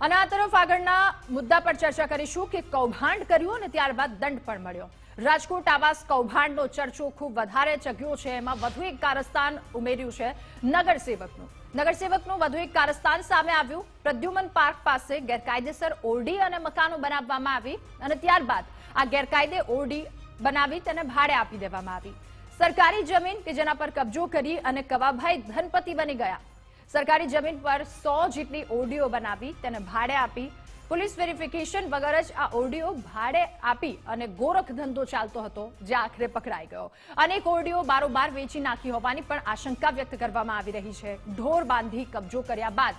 અને આ તરફ આગળના મુદ્દા પર ચર્ચા કરીશું કે કૌભાંડ કર્યું અને ત્યારબાદ દંડ પણ મળ્યો। રાજકોટ આવાસ કૌભાંડનો ચર્ચો ખૂબ વધારે ચગ્યો છે। એમાં વધુ એક કારસ્તાન ઉમેર્યું છે નગરસેવકનું વધુ એક કારસ્તાન સામે આવ્યું। પ્રદ્યુમન પાર્ક પાસે ગેરકાયદેસર ઓરડી અને મકાનો બનાવવામાં આવી અને ત્યારબાદ આ ગેરકાયદે ઓરડી બનાવી તેને ભાડે આપી દેવામાં આવી। સરકારી જમીન કે જેના પર કબજો કરી અને કવાભાઈ ધનપતિ બની ગયા। સરકારી જમીન પર 100 જેટલી ઓરડીઓ બનાવી તેને ભાડે આપી। પોલીસ વેરિફિકેશન વગર જ આ ઓરડીઓ ભાડે આપી અને ગોરખ ધંધો ચાલતો હતો, જે આખરે પકડાઈ ગયો। અનેક ઓરડીઓ બારોબાર વેચી નાખી હોવાની પણ આશંકા વ્યક્ત કરવામાં આવી રહી છે। ઢોર બાંધી કબજો કર્યા બાદ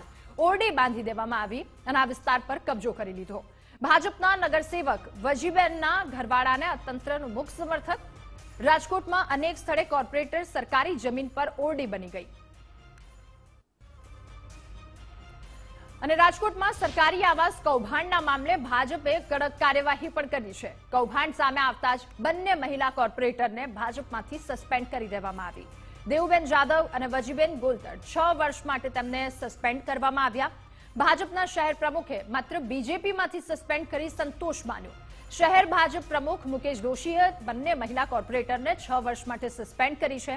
ઓરડી બાંધી દેવામાં આવી અને આ વિસ્તાર પર કબજો કરી લીધો। ભાજપના નગરસેવક વજીબેનના ઘરવાળાને તંત્રનું મુખ્ય સમર્થક। રાજકોટમાં અનેક સ્થળે કોર્પોરેટર સરકારી જમીન પર ઓરડી બની ગઈ અને રાજકોટમાં સરકારી આવાસ કૌભાંડના મામલે ભાજપે કડક કાર્યવાહી પણ કરી છે। કૌભાંડ સામે આવતા જ બંને મહિલા કોર્પોરેટરને ભાજપમાંથી સસ્પેન્ડ કરી દેવામાં આવી। દેવુબેન જાદવ અને વજીબેન ગોલતર 6 વર્ષ માટે તેમને સસ્પેન્ડ કરવામાં આવ્યા। ભાજપના શહેર પ્રમુખે માત્ર બીજેપીમાંથી સસ્પેન્ડ કરી સંતોષ માન્યો। શહેર ભાજપ પ્રમુખ મુકેશ દોશીએ બંને મહિલા કોર્પોરેટરને 6 વર્ષ માટે સસ્પેન્ડ કરી છે।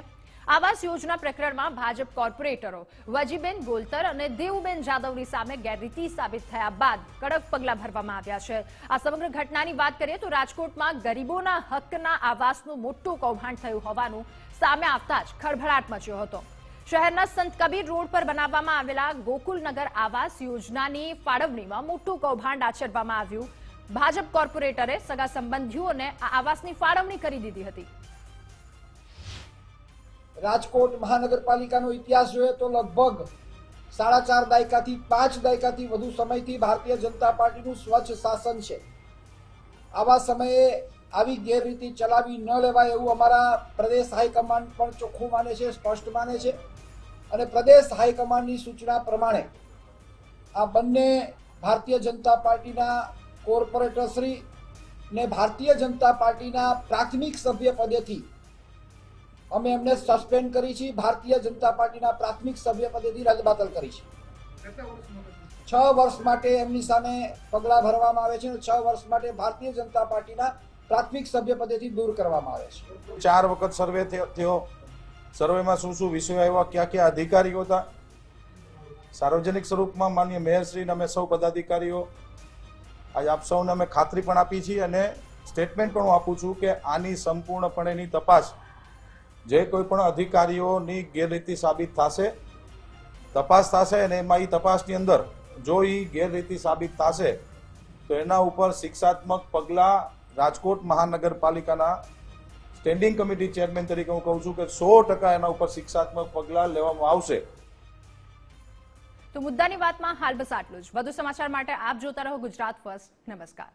આવાસ યોજના પ્રકરણમાં ભાજપ કોર્પોરેટરો વજીબેન ગોલતર અને દેવુબેન જાદવની સામે ગેરરીતિ સાબિત થયા બાદ કડક પગલાં ભરવામાં આવ્યા છે। આ સમગ્ર ઘટનાની વાત કરીએ તો રાજકોટમાં ગરીબોના હકના આવાસનું મોટું કૌભાંડ થયું હોવાનું સામે આવતા જ ખળભળાટ મચ્યો હતો। શહેરના સંત કબીર રોડ પર બનાવવામાં આવેલા ગોકુલનગર આવાસ યોજનાની ફાળવણીમાં મોટું કૌભાંડ આચરવામાં આવ્યું। ભાજપ કોર્પોરેટરે સગા સંબંધીઓને આ આવાસની ફાળવણી કરી દીધી હતી। રાજકોટ મહાનગરપાલિકાનો ઇતિહાસ જોઈએ તો લગભગ 4.5 દાયકાથી 5 દાયકાથી વધુ સમયથી ભારતીય જનતા પાર્ટીનું સ્વચ્છ શાસન છે। આવા સમયે આવી ગેરરીતિ ચલાવી ન લેવાય એવું અમારા પ્રદેશ હાઈકમાન્ડ પણ ચોખ્ખું માને છે, સ્પષ્ટ માને છે અને પ્રદેશ હાઈકમાન્ડની સૂચના પ્રમાણે આ બંને ભારતીય જનતા પાર્ટીના કોર્પોરેટરશ્રી ને ભારતીય જનતા પાર્ટીના પ્રાથમિક સભ્ય પદેથી અમે એમને સસ્પેન્ડ કરી છે। ભારતીય જનતા પાર્ટીના પ્રાથમિક સભ્ય પદેથી રદબાતલ કરી છે। 6 વર્ષ માટે એમની સામે પગલાં ભરવામાં આવે છે અને 6 વર્ષ માટે ભારતીય જનતા પાર્ટીના પ્રાથમિક સભ્ય પદેથી દૂર કરવામાં આવે છે। 4 વખત સર્વે થયો। સર્વેમાં શું વિષયો આવ્યા, ક્યાં અધિકારીઓ હતા, સાર્વજનિક સ્વરૂપમાં માનનીય મેયરશ્રીને અમે સૌ પદાધિકારીઓ આજ આપ સૌને અમે ખાતરી પણ આપી છે અને સ્ટેટમેન્ટ પણ હું આપું છું કે આની સંપૂર્ણપણેની તપાસ જે કોઈ પણ અધિકારીઓની ગેરરીતિ સાબિત થશે, તપાસ થશે અને એમાં એ તપાસની અંદર જો એ ગેરરીતિ સાબિત થશે તો એના ઉપર શિક્ષાત્મક પગલાં રાજકોટ મહાનગરપાલિકાના સ્ટેન્ડિંગ કમિટી ચેરમેન તરીકે હું કહું છું કે 100% એના ઉપર શિક્ષાત્મક પગલાં લેવામાં આવશે। તો મુદ્દાની વાતમાં હાલ બસ આટલું જ। વધુ સમાચાર માટે આપ જોતા રહો ગુજરાત ફર્સ્ટ। નમસ્કાર।